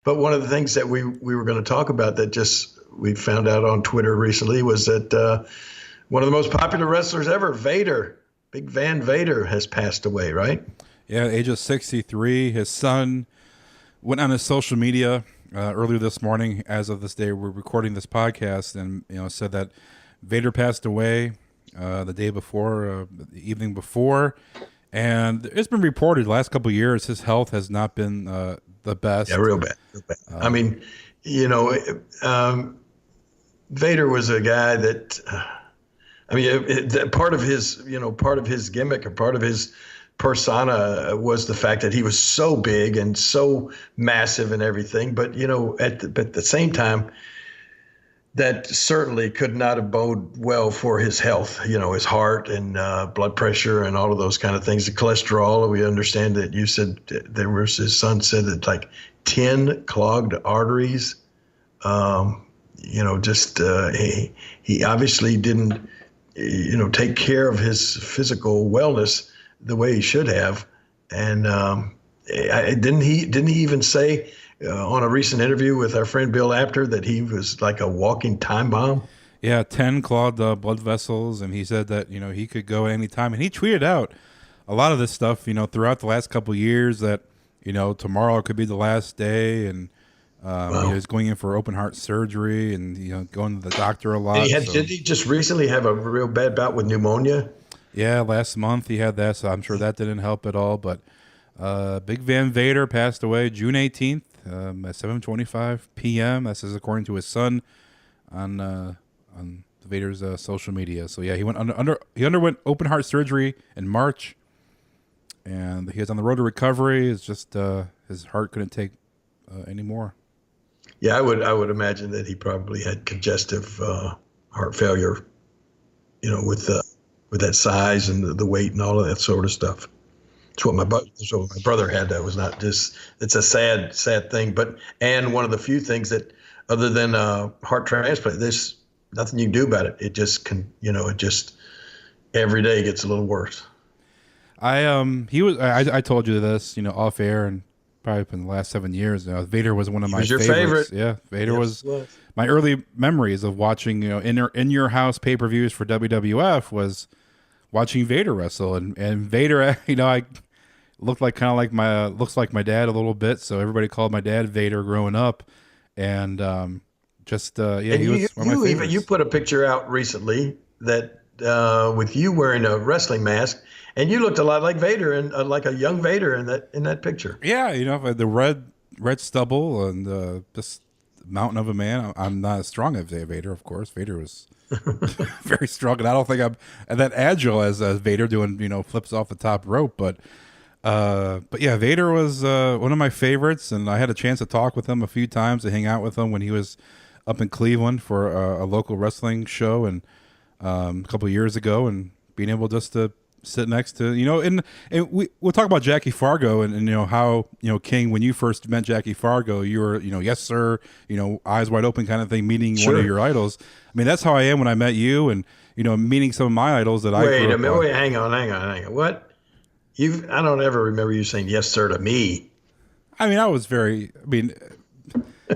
But one of the things that we were going to talk about that just we found out on Twitter recently was that one of the most popular wrestlers ever, Vader, Big Van Vader, has passed away, right? Yeah, age of 63. His son went on his social media earlier this morning. As of this day, we're recording this podcast, and said that Vader passed away the day before, the evening before, and it's been reported the last couple of years his health has not been the best. Yeah, real bad. Real bad. I mean, Vader was a guy that. Part of his gimmick or part of his persona was the fact that he was so big and so massive and everything. But, at the same time, that certainly could not have bode well for his health, his heart and blood pressure and all of those kind of things. The cholesterol, we understand that you said his son said that like 10 clogged arteries. He obviously didn't, take care of his physical wellness the way he should have. And didn't he even say on a recent interview with our friend Bill Apter that he was like a walking time bomb? Yeah, 10 clogged blood vessels, and he said that he could go at any time. And he tweeted out a lot of this stuff throughout the last couple of years that tomorrow could be the last day, and wow. He's going in for open heart surgery and going to the doctor a lot. Did he just recently have a real bad bout with pneumonia? Yeah, last month he had that, so I'm sure that didn't help at all. But Big Van Vader passed away June 18th at 7:25 p.m. This is according to his son on Vader's social media. So yeah, he underwent open heart surgery in March, and he is on the road to recovery. It's just his heart couldn't take anymore. Yeah, I would imagine that he probably had congestive heart failure, with that size and the weight and all of that sort of stuff. It's what my brother had. That was not just. It's a sad thing, and one of the few things that, other than heart transplant, there's nothing you can do about it. It just can, it just every day gets a little worse. I told you this, off air and. Probably in the last 7 years now. Vader was one of my favorites. Favorite. Yeah, Vader was my early memories of watching, in your house pay-per-views for WWF was watching Vader wrestle, and Vader, I looks like my dad a little bit, so everybody called my dad Vader growing up, and he was one of my favorites. You put a picture out recently that with you wearing a wrestling mask. And you looked a lot like Vader, and like a young Vader in that picture. Yeah, the red stubble and this mountain of a man. I'm not as strong as Vader, of course. Vader was very strong, and I don't think I'm that agile as Vader doing flips off the top rope. But yeah, Vader was one of my favorites, and I had a chance to talk with him a few times, to hang out with him when he was up in Cleveland for a local wrestling show, and a couple of years ago, and being able just to sit next to and we'll talk about Jackie Fargo and how King, when you first met Jackie Fargo, you were yes sir, eyes wide open kind of thing, meeting Sure. one of your idols. I mean, that's how I am when I met you, and meeting some of my idols that Wait a minute, hang on. What? I don't ever remember you saying yes sir to me. I mean,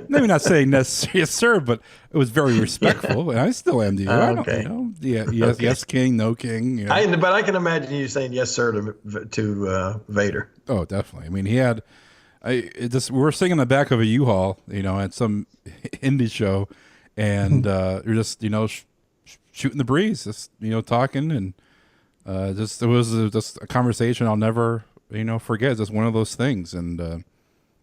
maybe not saying yes sir, but it was very respectful, and I still am to you. Okay. Yes king, no king. But I can imagine you saying yes sir to Vader. Oh, definitely. I mean, he had. We were sitting in the back of a U-Haul, at some indie show, and you're just shooting the breeze, just talking, and it was just a conversation I'll never forget. It's just one of those things, and.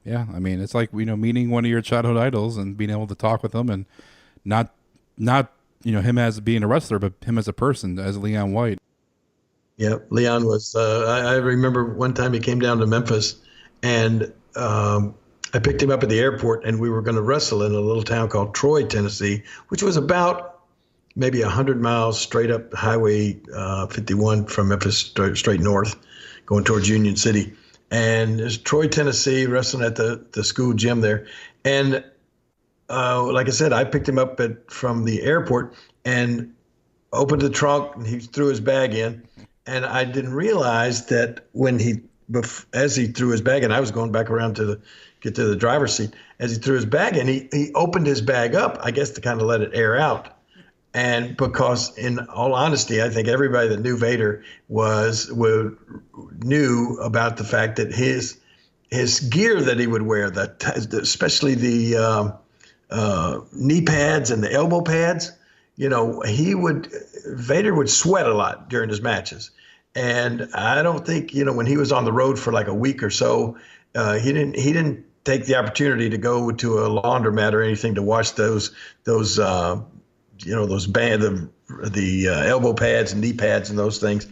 Yeah, I mean, it's like meeting one of your childhood idols and being able to talk with them, and not him as being a wrestler, but him as a person, as Leon White. Yeah, Leon was. I remember one time he came down to Memphis, and I picked him up at the airport, and we were going to wrestle in a little town called Troy, Tennessee, which was about maybe 100 miles straight up Highway 51 from Memphis, straight north, going towards Union City. And it's Troy, Tennessee, wrestling at the school gym there. And like I said, I picked him up from the airport and opened the trunk, and he threw his bag in. And I didn't realize that as he threw his bag in, I was going back around to get to the driver's seat, as he threw his bag in, he opened his bag up, I guess to kind of let it air out. And because, in all honesty, I think everybody that knew Vader knew about the fact that his gear that he would wear, especially the knee pads and the elbow pads, Vader would sweat a lot during his matches. And I don't think, when he was on the road for like a week or so, he didn't take the opportunity to go to a laundromat or anything to wash those elbow pads and knee pads and those things.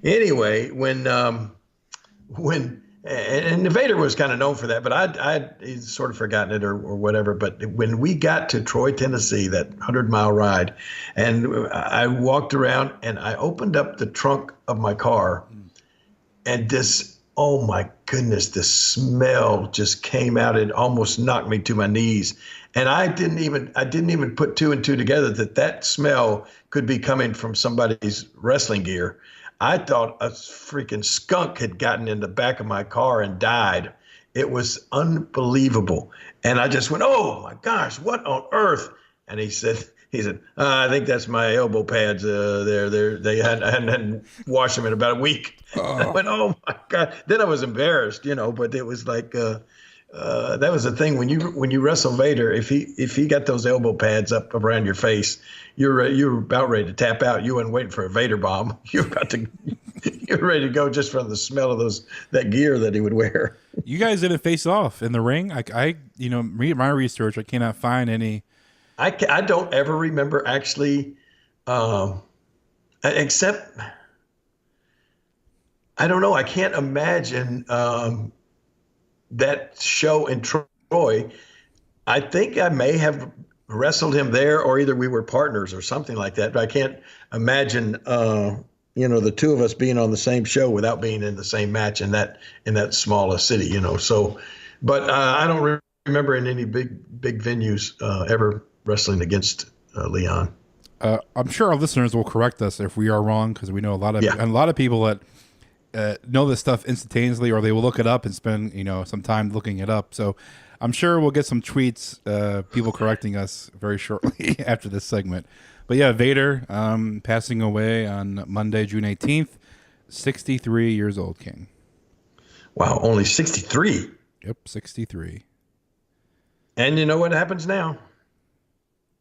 Anyway, when Vader was kind of known for that, but I'd sort of forgotten it or whatever. But when we got to Troy, Tennessee, that 100-mile ride, and I walked around and I opened up the trunk of my car, and oh my goodness, the smell just came out and almost knocked me to my knees. And I didn't even put two and two together that smell could be coming from somebody's wrestling gear. I thought a freaking skunk had gotten in the back of my car and died. It was unbelievable. And I just went, oh my gosh, what on earth? And he said, I think that's my elbow pads. I hadn't washed them in about a week. Oh. I went, oh my God. Then I was embarrassed, but it was like, that was the thing when you wrestle Vader. If he got those elbow pads up around your face, you're about ready to tap out. You weren't waiting for a Vader bomb. You're ready to go just from the smell of that gear that he would wear. You guys didn't face off in the ring. I read my research. I cannot find any. I don't ever remember actually, except I don't know. I can't imagine. That show in Troy, I think I may have wrestled him there, or either we were partners or something like that. But I can't imagine, the two of us being on the same show without being in the same match in that small a city, So, but I don't remember in any big venues ever wrestling against Leon. I'm sure our listeners will correct us if we are wrong, because we know a lot of people that know this stuff instantaneously, or they will look it up and spend some time looking it up. So I'm sure we'll get some tweets, people correcting us very shortly after this segment. But yeah, Vader passing away on Monday, June 18th, 63 years old, King. Wow, only 63. Yep, 63. And you know what happens now?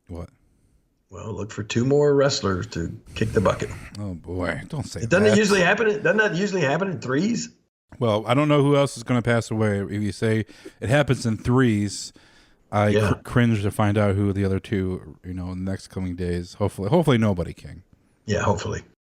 What? Well, look for two more wrestlers to kick the bucket. Oh boy, don't say that. Doesn't that usually happen in threes? Well, I don't know who else is going to pass away. If you say it happens in threes, I cringe to find out who the other two, in the next coming days. Hopefully nobody, King. Yeah, hopefully.